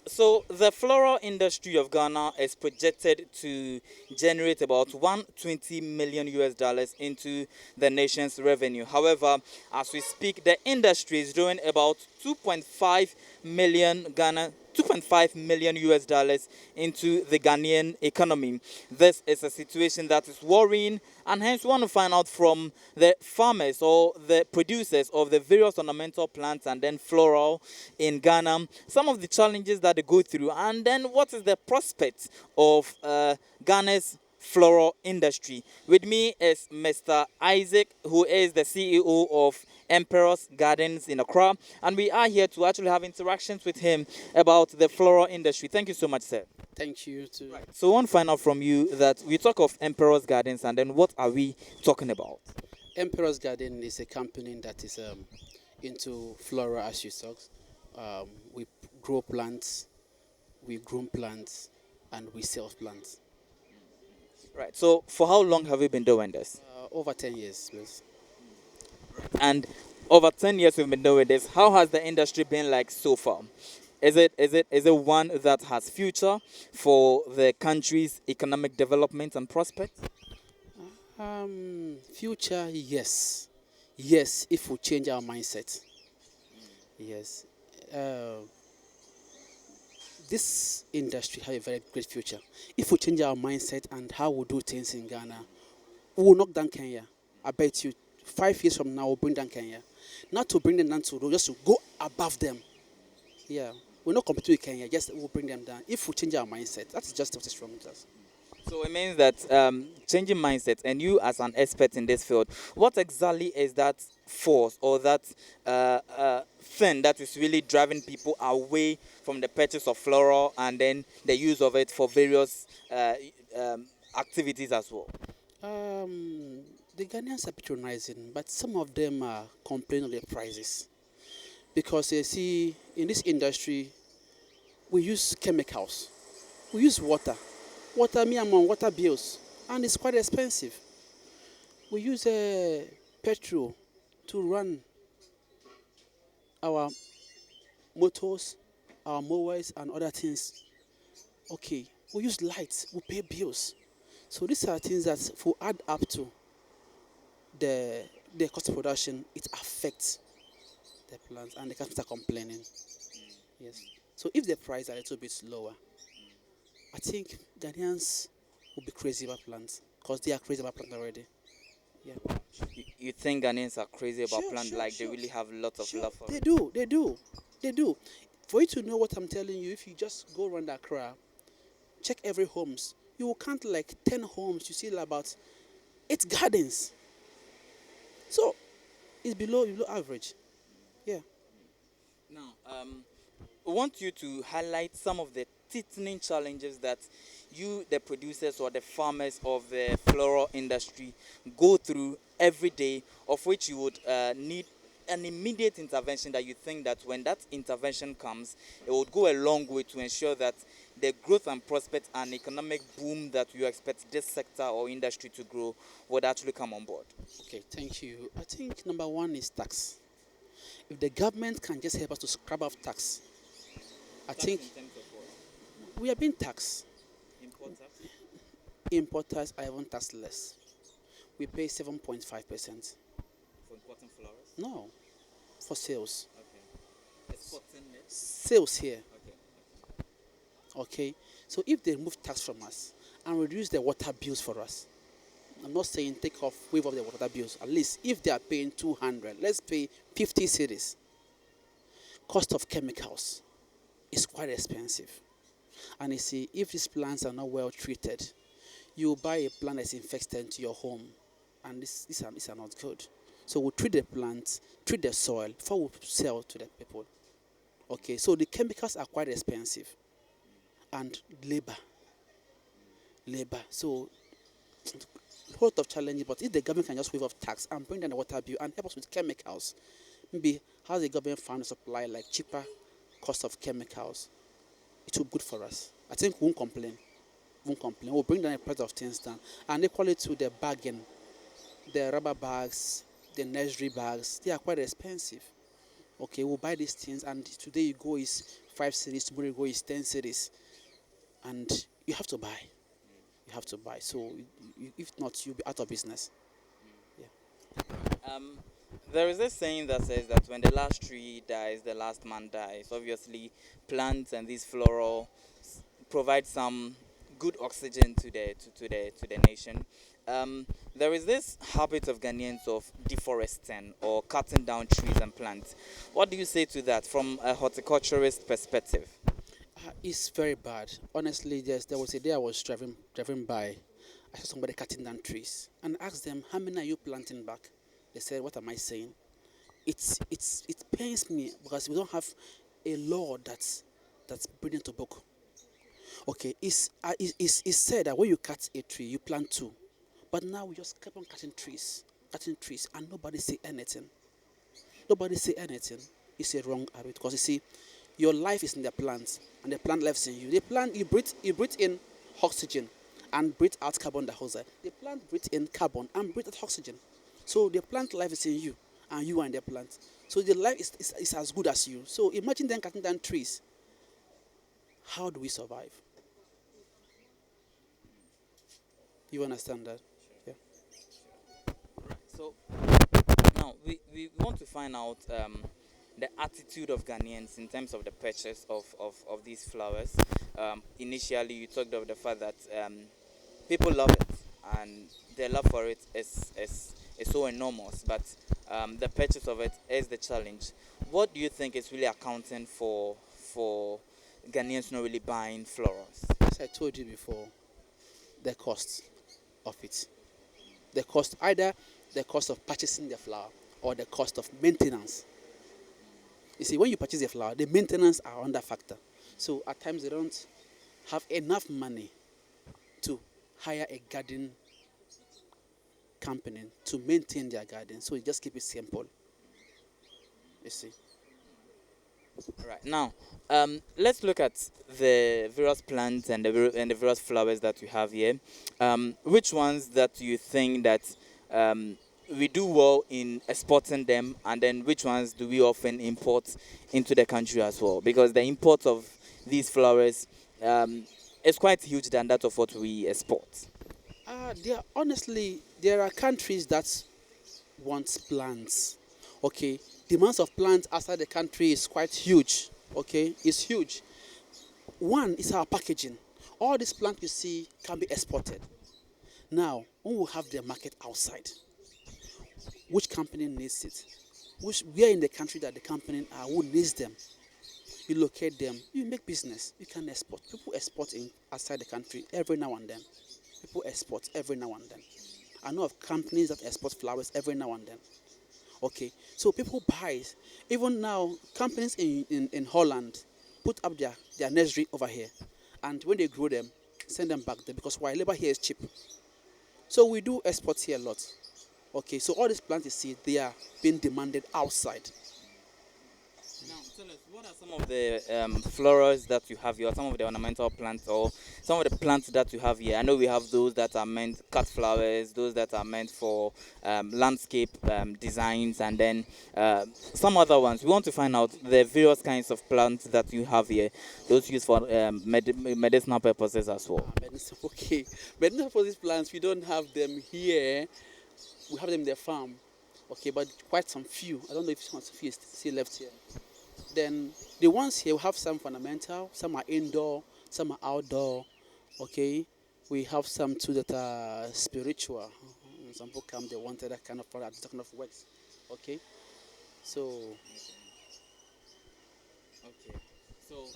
So the floral industry of Ghana is projected to generate about 120 million US dollars into the nation's revenue. However, as we speak, the industry is doing about 2.5 million Ghana 2.5 million US dollars into the Ghanaian economy. This is a situation that is worrying, and hence we want to find out from the farmers or the producers of the various ornamental plants and then floral in Ghana some of the challenges that they go through, and then what is the prospect of Ghana's floral industry. With me is Mr. Isaac, who is the CEO of Emperors Gardens in Accra, and we are here to actually have interactions with him about the floral industry. Thank you so much, sir. Thank you. Too. Right. So I want to find out from you that we talk of Emperors Gardens, and then what are we talking about? Emperors Garden is a company that is into flora, as you talk. We grow plants, we groom plants, and we sell plants. Right. So for how long have you been doing this? Over 10 years, please. And over 10 years we've been doing this. How has the industry been like so far? Is it one that has future for the country's economic development and prospects? Future, yes. Yes, if we change our mindset. Yes. Uh, this industry has a very great future. If we change our mindset and how we do things in Ghana, we will knock down Kenya. I bet you 5 years from now we'll bring down Kenya. Not to bring them down to just to go above them. Yeah. We're not competing with Kenya, just we'll bring them down. If we change our mindset, that's just what is wrong with us. So it means that changing mindset, and you as an expert in this field, what exactly is that force or that thing that is really driving people away from the purchase of floral and then the use of it for various activities as well? The Ghanaians are patronizing, but some of them are complaining of their prices. Because you see, in this industry, we use chemicals, we use water. Water, me among water bills, and it's quite expensive. We use petrol to run our motors, our mowers, and other things. Okay, we use lights, we pay bills. So these are things that, if we add up to the cost of production, it affects the plants, and the customers are complaining. Yes. So if the price are a little bit lower, I think Ghanaians will be crazy about plants because they are crazy about plants already. Yeah. You think Ghanaians are crazy about Sure, plants, sure, like they sure. really have lots of Sure, love for they it? do, they do, they do. For you to know what I'm telling you, if you just go around Accra, check every homes, you will count like 10 homes, you see about 8 gardens. So it's below average. Yeah. Now, I want you to highlight some of the threatening challenges that you, the producers or the farmers of the floral industry, go through every day, of which you would need an immediate intervention that you think that when that intervention comes, it would go a long way to ensure that the growth and prospect and economic boom that you expect this sector or industry to grow would actually come on board. Okay, thank you. I think number one is tax. If the government can just help us to scrap off tax, I think In terms of what? we are being taxed. Import tax? Importers are even taxed less. We pay 7.5%. For importing flowers? No, for sales. Okay. Exporting it? Sales here. Okay. Okay. So if they remove tax from us and reduce the water bills for us, I'm not saying waive off the water bills. At least if they are paying 200, let's pay 50 cedis. Cost of chemicals is quite expensive. And you see, if these plants are not well treated, you buy a plant that's infested into your home, and these are not good. So we treat the plants, treat the soil before we sell to the people. Okay, so the chemicals are quite expensive, and labor. So a lot of challenges, but if the government can just waive off tax and bring down the water bill and help us with chemicals, maybe how the government found a supply like cheaper cost of chemicals, it will be good for us. I think we won't complain. We'll bring down the price of things down. And equally to the bagging, the rubber bags, the nursery bags, they are quite expensive. Okay, we'll buy these things, and today you go is 5 cities, tomorrow you go is 10 cities, and you have to buy. You have to buy. So if not, you'll be out of business. Yeah. There is this saying that says that when the last tree dies, the last man dies. Obviously, plants and these floral provide some good oxygen to the nation. There is this habit of Ghanaians of deforesting or cutting down trees and plants. What do you say to that from a horticulturist perspective? It's very bad. Honestly, there was a day I was driving by. I saw somebody cutting down trees and asked them, "How many are you planting back?" They said, "What am I saying?" It pains me because we don't have a law that's bringing to book. Okay, it's said that when you cut a tree, you plant two, but now we just keep on cutting trees, and nobody say anything. Nobody say anything. It's a wrong habit because you see, your life is in the plant, and the plant lives in you. The plant you breathe in oxygen, and breathe out carbon dioxide. The plant breathes in carbon and breathe out oxygen. So the plant life is in you, and you are in the plant. So the life is as good as you. So imagine them cutting down trees. How do we survive? You understand that? Yeah. So now we want to find out the attitude of Ghanaians in terms of the purchase of these flowers. Initially, you talked of the fact that people love it and their love for it is so enormous, but the purchase of it is the challenge. What do you think is really accounting for Ghanaians not really buying flowers? As I told you before, the cost of it. The cost, either the cost of purchasing the flower or the cost of maintenance. You see, when you purchase a flower, the maintenance are under factor. So at times they don't have enough money to hire a garden company to maintain their garden. So you just keep it simple. You see. Right now, let's look at the various plants and the various flowers that you have here. Which ones that you think that we do well in exporting them, and then which ones do we often import into the country as well? Because the import of these flowers is quite huge than that of what we export. There are countries that want plants. Okay, demands of plants outside the country is quite huge. Okay, it's huge. One is our packaging. All these plants you see can be exported. Now, when we have the market outside, which company needs it? Where in the country that the company are, who needs them? You locate them, you make business, you can export. People export in outside the country every now and then. People export every now and then. I know of companies that export flowers every now and then. Okay, so people buy. Even now, companies in Holland put up their nursery over here. And when they grow them, send them back there because why? Labor here is cheap. So we do export here a lot. Okay, so all these plants you see, they are being demanded outside. Now, tell us, what are some of the florals that you have here, some of the ornamental plants, or some of the plants that you have here? I know we have those that are meant cut flowers, those that are meant for landscape designs, and then some other ones. We want to find out the various kinds of plants that you have here, those used for medicinal purposes as well. Okay, medicinal for these plants, we don't have them here. We have them in the farm. Okay, but quite some few. I don't know if some few is still left here. Then the ones here, we have some fundamental, some are indoor, some are outdoor. Okay, we have some too that are spiritual. Some people come, they wanted that kind of product, that kind of works. Okay, so Okay. So